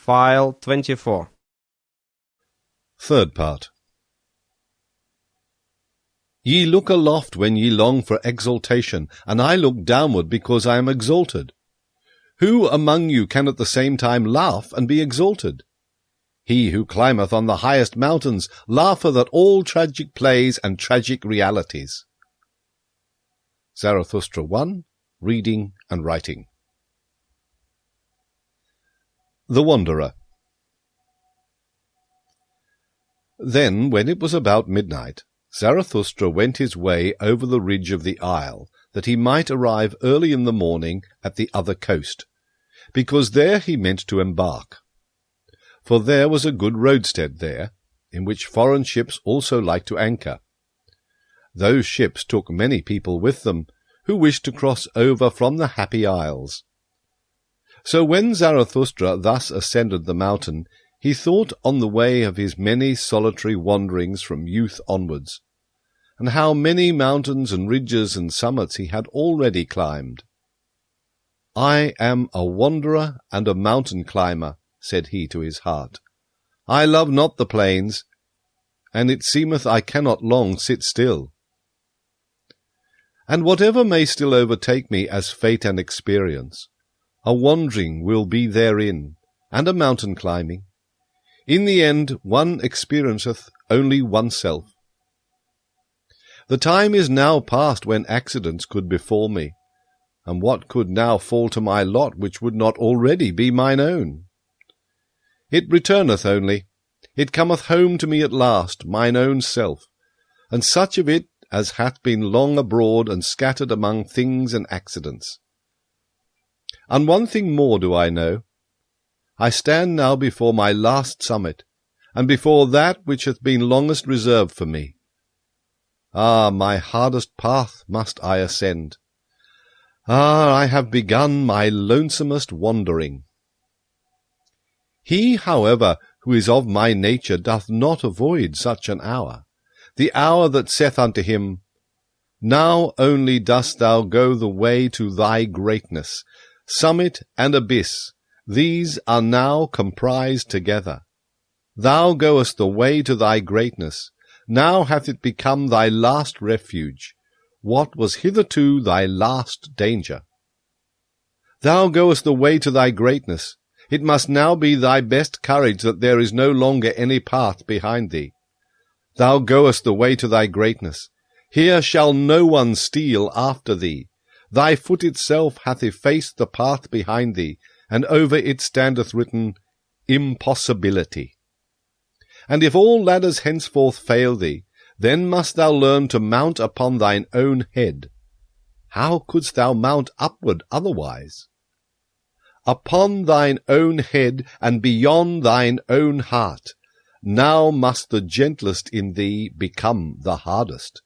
File 24. Third part. Ye look aloft when ye long for exaltation, and I look downward because I am exalted. Who among you can at the same time laugh and be exalted? He who climbeth on the highest mountains laugheth at all tragic plays and tragic realities. Zarathustra 1, Reading and Writing. The Wanderer. Then, when it was about midnight, Zarathustra went his way over the ridge of the isle, that he might arrive early in the morning at the other coast, because there he meant to embark. For there was a good roadstead there, in which foreign ships also liked to anchor. Those ships took many people with them, who wished to cross over from the Happy Isles. So when Zarathustra thus ascended the mountain, he thought on the way of his many solitary wanderings from youth onwards, and how many mountains and ridges and summits he had already climbed. I am a wanderer and a mountain climber, said he to his heart. I love not the plains, and it seemeth I cannot long sit still. And whatever may still overtake me as fate and experience, a wandering will be therein, and a mountain climbing. In the end, one experienceth only oneself. The time is now past when accidents could befall me, and what could now fall to my lot which would not already be mine own? It returneth only, it cometh home to me at last, mine own self, and such of it as hath been long abroad and scattered among things and accidents. And one thing more do I know. I stand now before my last summit, and before that which hath been longest reserved for me. Ah, my hardest path must I ascend. Ah, I have begun my lonesomest wandering. He, however, who is of my nature doth not avoid such an hour, the hour that saith unto him, Now only dost thou go the way to thy greatness, summit and abyss, these are now comprised together. Thou goest the way to thy greatness, now hath it become thy last refuge, what was hitherto thy last danger. Thou goest the way to thy greatness, it must now be thy best courage that there is no longer any path behind thee. Thou goest the way to thy greatness, here shall no one steal after thee. Thy foot itself hath effaced the path behind thee, and over it standeth written, Impossibility. And if all ladders henceforth fail thee, then must thou learn to mount upon thine own head. How couldst thou mount upward otherwise? Upon thine own head, and beyond thine own heart, now must the gentlest in thee become the hardest.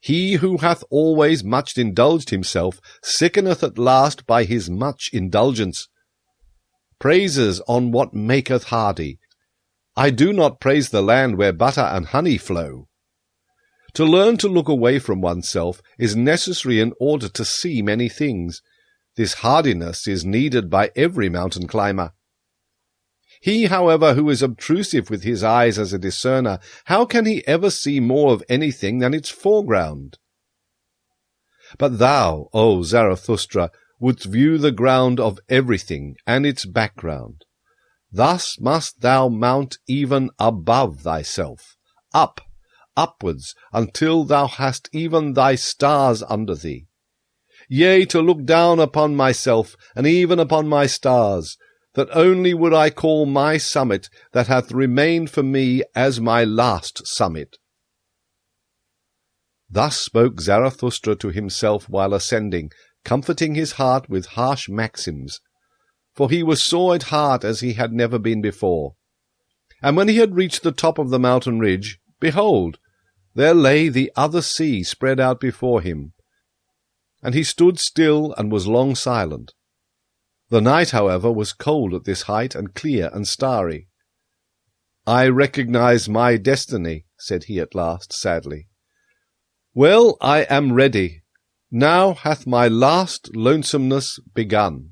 He who hath always much indulged himself sickeneth at last by his much indulgence. Praises on what maketh hardy. I do not praise the land where butter and honey flow. To learn to look away from oneself is necessary in order to see many things. This hardiness is needed by every mountain climber. He, however, who is obtrusive with his eyes as a discerner, how can he ever see more of anything than its foreground? But thou, O Zarathustra, wouldst view the ground of everything and its background. Thus must thou mount even above thyself, upwards, until thou hast even thy stars under thee. Yea, to look down upon myself, and even upon my stars, that only would I call my summit that hath remained for me as my last summit. Thus spoke Zarathustra to himself while ascending, comforting his heart with harsh maxims, for he was sore at heart as he had never been before. And when he had reached the top of the mountain ridge, behold, there lay the other sea spread out before him, and he stood still and was long silent. The night, however, was cold at this height, and clear and starry. I recognize my destiny, said he at last, sadly. Well, I am ready. Now hath my last lonesomeness begun.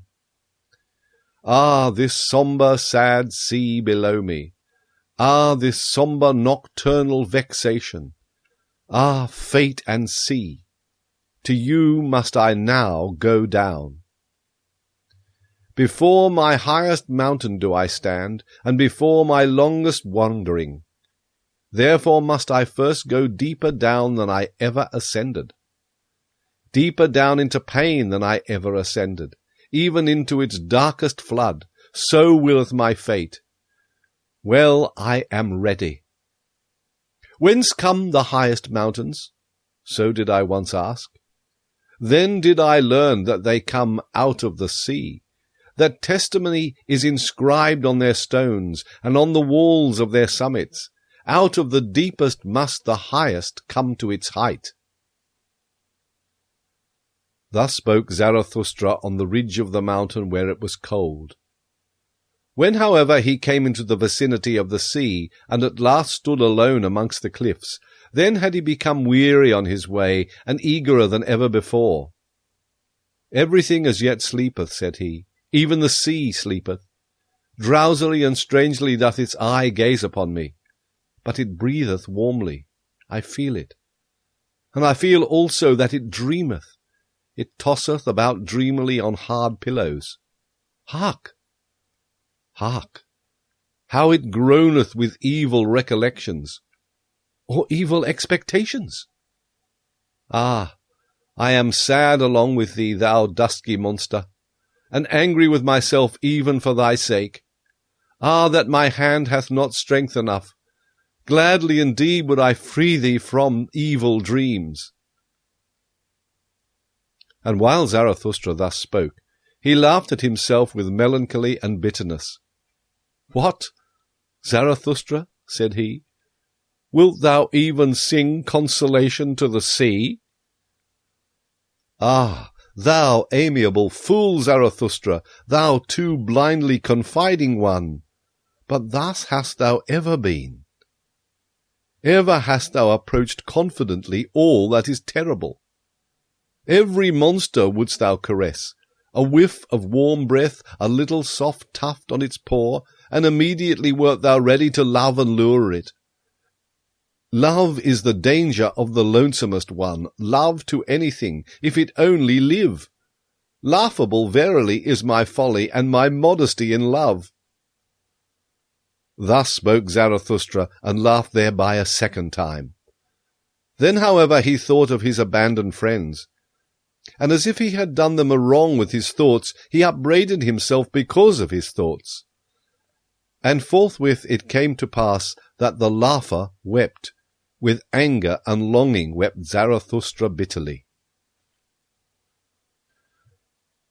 Ah, this sombre sad sea below me! Ah, this sombre nocturnal vexation! Ah, fate and sea! To you must I now go down. Before my highest mountain do I stand, and before my longest wandering. Therefore must I first go deeper down than I ever ascended. Deeper down into pain than I ever ascended, even into its darkest flood. So willeth my fate. Well, I am ready. Whence come the highest mountains? So did I once ask. Then did I learn that they come out of the sea, that testimony is inscribed on their stones and on the walls of their summits. Out of the deepest must the highest come to its height. Thus spoke Zarathustra on the ridge of the mountain where it was cold. When, however, he came into the vicinity of the sea, and at last stood alone amongst the cliffs, then had he become weary on his way, and eagerer than ever before. Everything as yet sleepeth, said he, even the sea sleepeth. Drowsily and strangely doth its eye gaze upon me, but it breatheth warmly, I feel it. And I feel also that it dreameth. It tosseth about dreamily on hard pillows. Hark! Hark! How it groaneth with evil recollections, or evil expectations! Ah, I am sad along with thee, thou dusky monster, and angry with myself even for thy sake. Ah, that my hand hath not strength enough! Gladly indeed would I free thee from evil dreams. And while Zarathustra thus spoke, he laughed at himself with melancholy and bitterness. What, Zarathustra, said he, wilt thou even sing consolation to the sea? Ah, thou amiable fool, Zarathustra, thou too blindly confiding one! But thus hast thou ever been. Ever hast thou approached confidently all that is terrible. Every monster wouldst thou caress, a whiff of warm breath, a little soft tuft on its paw, and immediately wert thou ready to love and lure it. Love is the danger of the lonesomest one, love to anything, if it only live. Laughable verily is my folly and my modesty in love. Thus spoke Zarathustra, and laughed thereby a second time. Then, however, he thought of his abandoned friends, and as if he had done them a wrong with his thoughts, he upbraided himself because of his thoughts. And forthwith it came to pass that the laugher wept. With anger and longing wept Zarathustra bitterly.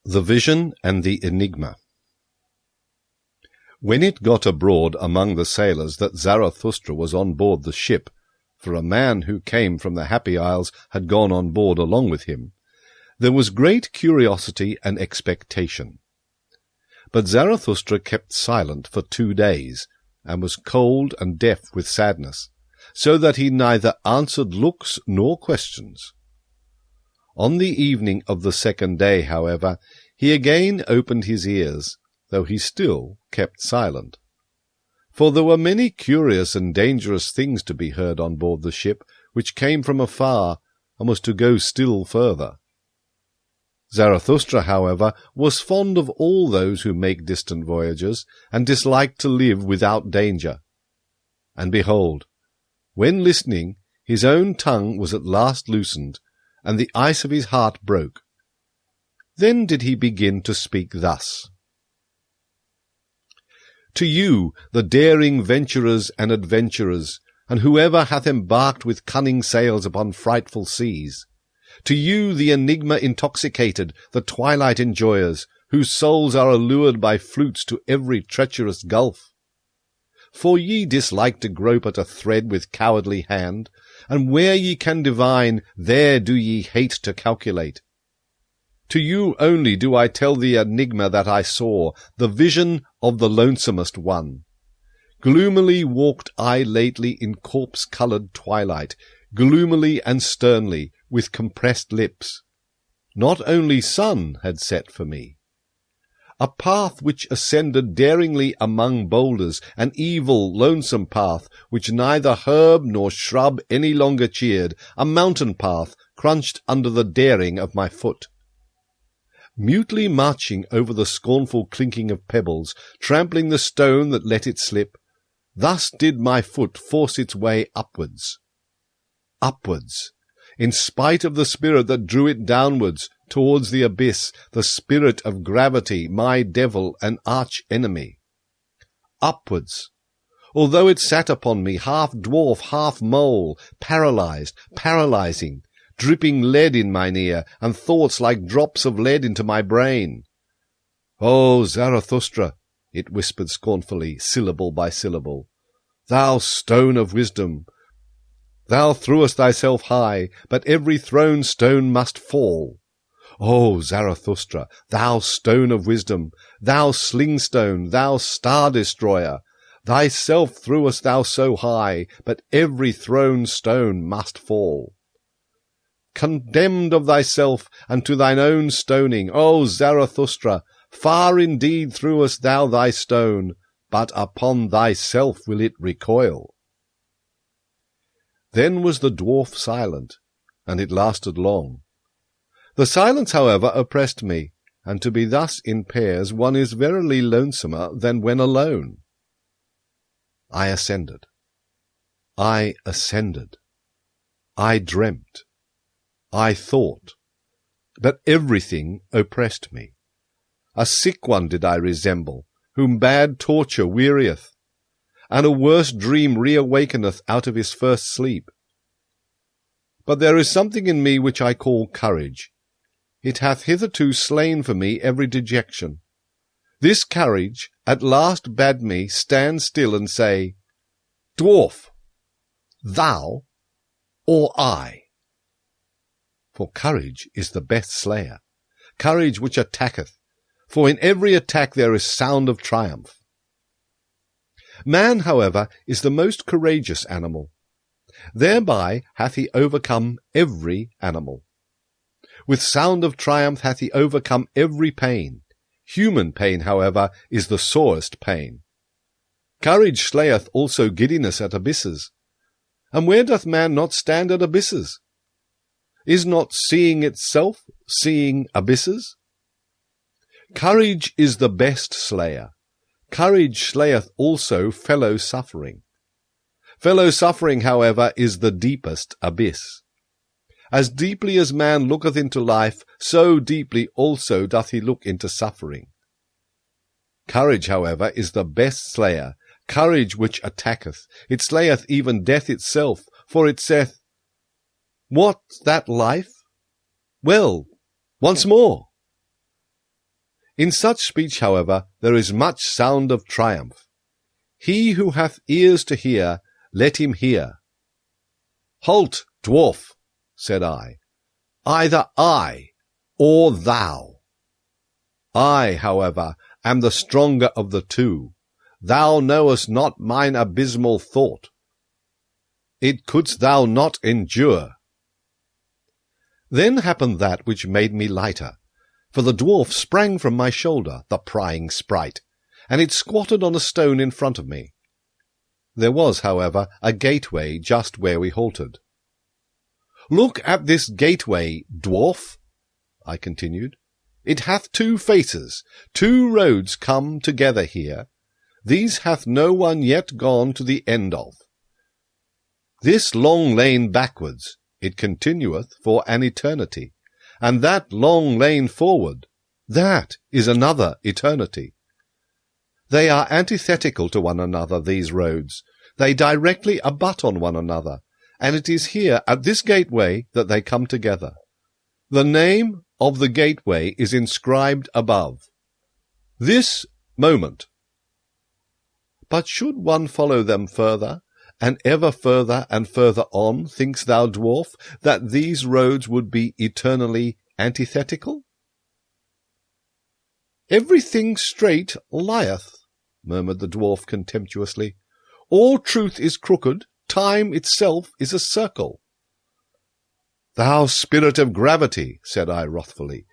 The Vision and the Enigma. When it got abroad among the sailors that Zarathustra was on board the ship, for a man who came from the Happy Isles had gone on board along with him, there was great curiosity and expectation. But Zarathustra kept silent for 2 days, and was cold and deaf with sadness, so that he neither answered looks nor questions. On the evening of the 2nd day, however, he again opened his ears, though he still kept silent. For there were many curious and dangerous things to be heard on board the ship, which came from afar, and was to go still further. Zarathustra, however, was fond of all those who make distant voyages, and disliked to live without danger. And behold, when listening, his own tongue was at last loosened, and the ice of his heart broke. Then did he begin to speak thus. To you, the daring venturers and adventurers, and whoever hath embarked with cunning sails upon frightful seas, to you, the enigma intoxicated, the twilight enjoyers, whose souls are allured by flutes to every treacherous gulf. For ye dislike to grope at a thread with cowardly hand, and where ye can divine, there do ye hate to calculate. To you only do I tell the enigma that I saw, the vision of the lonesomest one. Gloomily walked I lately in corpse-coloured twilight, gloomily and sternly, with compressed lips. Not only sun had set for me. a path which ascended daringly among boulders, an evil, lonesome path which neither herb nor shrub any longer cheered, a mountain path crunched under the daring of my foot. Mutely marching over the scornful clinking of pebbles, trampling the stone that let it slip, thus did my foot force its way upwards. Upwards, in spite of the spirit that drew it downwards, towards the abyss, the spirit of gravity, my devil and arch-enemy. Upwards, although it sat upon me, half dwarf, half mole, paralysing, dripping lead in mine ear, and thoughts like drops of lead into my brain. "O Zarathustra," it whispered scornfully, syllable by syllable, "thou stone of wisdom, thou threwest thyself high, but every thrown stone must fall. O Zarathustra, thou stone of wisdom, thou slingstone, thou star-destroyer, thyself threwest thou so high, but every thrown stone must fall. Condemned of thyself, and to thine own stoning, O Zarathustra, far indeed threwest thou thy stone, but upon thyself will it recoil." Then was the dwarf silent, and it lasted long. The silence, however, oppressed me, and to be thus in pairs one is verily lonesomer than when alone. I ascended. I dreamt. I thought. But everything oppressed me. A sick one did I resemble, whom bad torture wearieth, and a worse dream reawakeneth out of his first sleep. But there is something in me which I call courage. It hath hitherto slain for me every dejection. This courage at last bade me stand still and say, "Dwarf, thou or I?" For courage is the best slayer, courage which attacketh, for in every attack there is sound of triumph. Man, however, is the most courageous animal. Thereby hath he overcome every animal. With sound of triumph hath he overcome every pain. Human pain, however, is the sorest pain. Courage slayeth also giddiness at abysses. And where doth man not stand at abysses? Is not seeing itself seeing abysses? Courage is the best slayer. Courage slayeth also fellow-suffering. Fellow-suffering, however, is the deepest abyss. As deeply as man looketh into life, so deeply also doth he look into suffering. Courage, however, is the best slayer, courage which attacketh. It slayeth even death itself, for it saith, "What's that life? Well, once more." In such speech, however, there is much sound of triumph. He who hath ears to hear, let him hear. "Halt, dwarf," said I, "either I or thou. I, however, am the stronger of the two. Thou knowest not mine abysmal thought. It couldst thou not endure." Then happened that which made me lighter, for the dwarf sprang from my shoulder, the prying sprite, and it squatted on a stone in front of me. There was, however, a gateway just where we halted. "Look at this gateway, dwarf," I continued. "It hath two faces. Two roads come together here. These hath no one yet gone to the end of. This long lane backwards, it continueth for an eternity, and that long lane forward, that is another eternity. They are antithetical to one another, these roads. They directly abut on one another, and it is here at this gateway that they come together. The name of the gateway is inscribed above. This moment. But should one follow them further, and ever further and further on, thinkst thou, dwarf, that these roads would be eternally antithetical?" "Everything straight lieth," murmured the dwarf contemptuously. "All truth is crooked, time itself is a circle." "Thou spirit of gravity," said I wrathfully,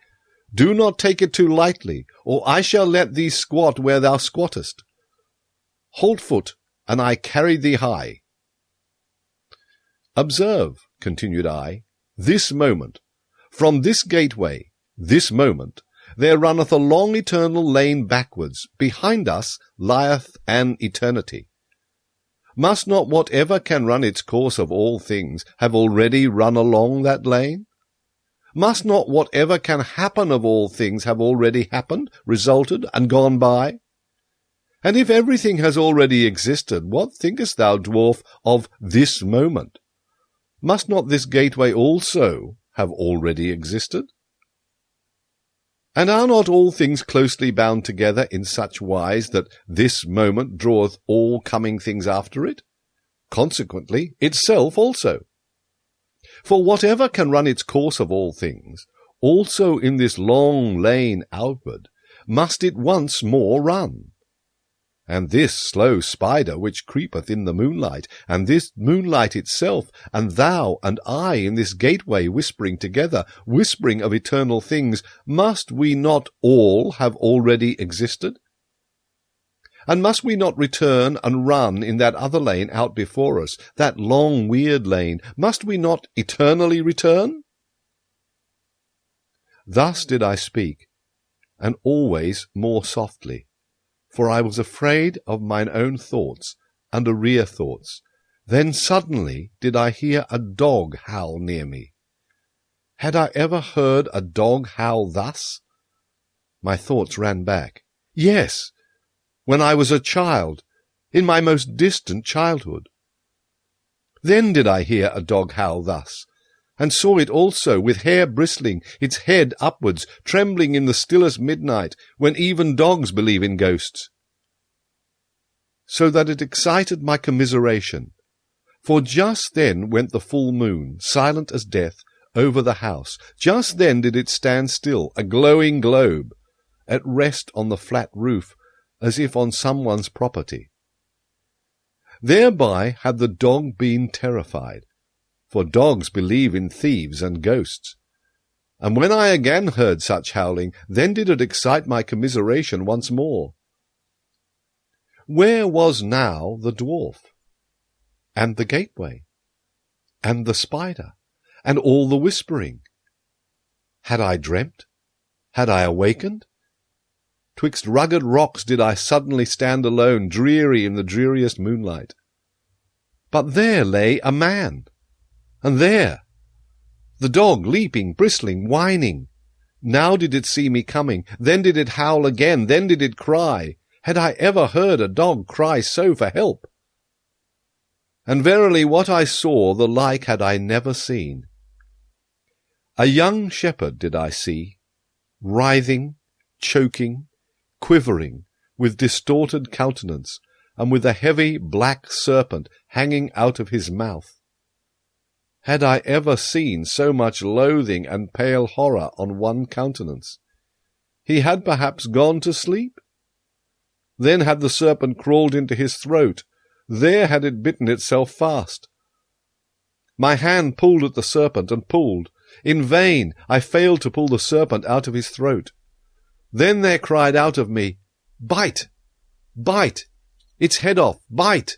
Do not take it too lightly, or I shall let thee squat where thou squattest. Halt foot, and I carry thee high. Observe, continued I, this moment. From this gateway, this moment, there runneth a long eternal lane backwards. Behind us lieth an eternity. Must not whatever can run its course of all things have already run along that lane? Must not whatever can happen of all things have already happened, resulted, and gone by? And if everything has already existed, what thinkest thou, dwarf, of this moment? Must not this gateway also have already existed? And are not all things closely bound together in such wise that this moment draweth all coming things after it? Consequently, itself also. For whatever can run its course of all things, also in this long lane outward, must it once more run. And this slow spider which creepeth in the moonlight, and this moonlight itself, and thou and I in this gateway whispering together, whispering of eternal things, must we not all have already existed? And must we not return and run in that other lane out before us, that long weird lane? Must we not eternally return? Thus did I speak, and always more softly. For I was afraid of mine own thoughts and arrear thoughts. Then suddenly did I hear a dog howl near me. Had I ever heard a dog howl thus? My thoughts ran back. Yes, when I was a child, in my most distant childhood. Then did I hear a dog howl thus, and saw it also, with hair bristling, its head upwards, trembling in the stillest midnight, when even dogs believe in ghosts. So that it excited my commiseration. For just then went the full moon, silent as death, over the house. Just then did it stand still, a glowing globe, at rest on the flat roof, as if on someone's property. Thereby had the dog been terrified, for dogs believe in thieves and ghosts. And when I again heard such howling, then did it excite my commiseration once more. Where was now the dwarf, and the gateway, and the spider, and all the whispering? Had I dreamt? Had I awakened? Twixt rugged rocks did I suddenly stand alone, dreary in the dreariest moonlight. But there lay a man. And there, the dog leaping, bristling, whining. Now did it see me coming, then did it howl again, then did it cry. Had I ever heard a dog cry so for help? And verily what I saw, the like had I never seen. A young shepherd did I see, writhing, choking, quivering, with distorted countenance, and with a heavy black serpent hanging out of his mouth. Had I ever seen so much loathing and pale horror on one countenance? He had perhaps gone to sleep? Then had the serpent crawled into his throat. There had it bitten itself fast. My hand pulled at the serpent and pulled. In vain I failed to pull the serpent out of his throat. Then there cried out of me, "Bite! Bite! Its head off! Bite!"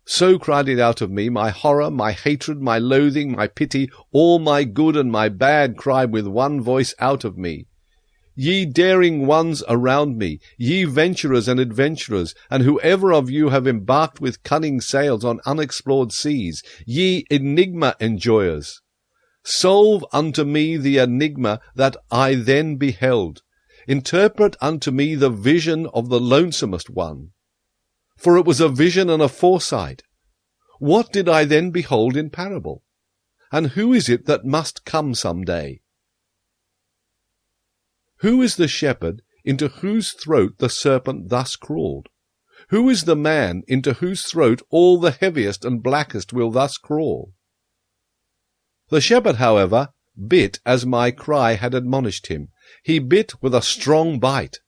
So cried it out of me, my horror, my hatred, my loathing, my pity, all my good and my bad cried with one voice out of me. Ye daring ones around me, ye venturers and adventurers, and whoever of you have embarked with cunning sails on unexplored seas, ye enigma enjoyers, solve unto me the enigma that I then beheld. Interpret unto me the vision of the lonesomest one. For it was a vision and a foresight. What did I then behold in parable? And who is it that must come some day? Who is the shepherd into whose throat the serpent thus crawled? Who is the man into whose throat all the heaviest and blackest will thus crawl? The shepherd, however, bit as my cry had admonished him. He bit with a strong bite.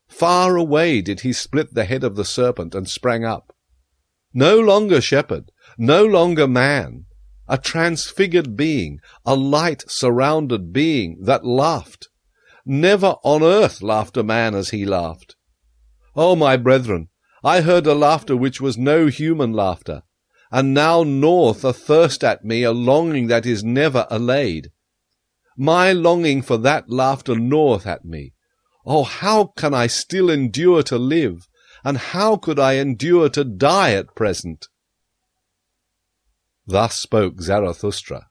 Far away did he split the head of the serpent and sprang up. No longer shepherd, no longer man, a transfigured being, a light-surrounded being that laughed. Never on earth laughed a man as he laughed. O my brethren, I heard a laughter which was no human laughter, and now gnaweth a thirst at me, a longing that is never allayed. My longing for that laughter gnaweth at me. Oh, how can I still endure to live, and how could I endure to die at present? Thus spoke Zarathustra.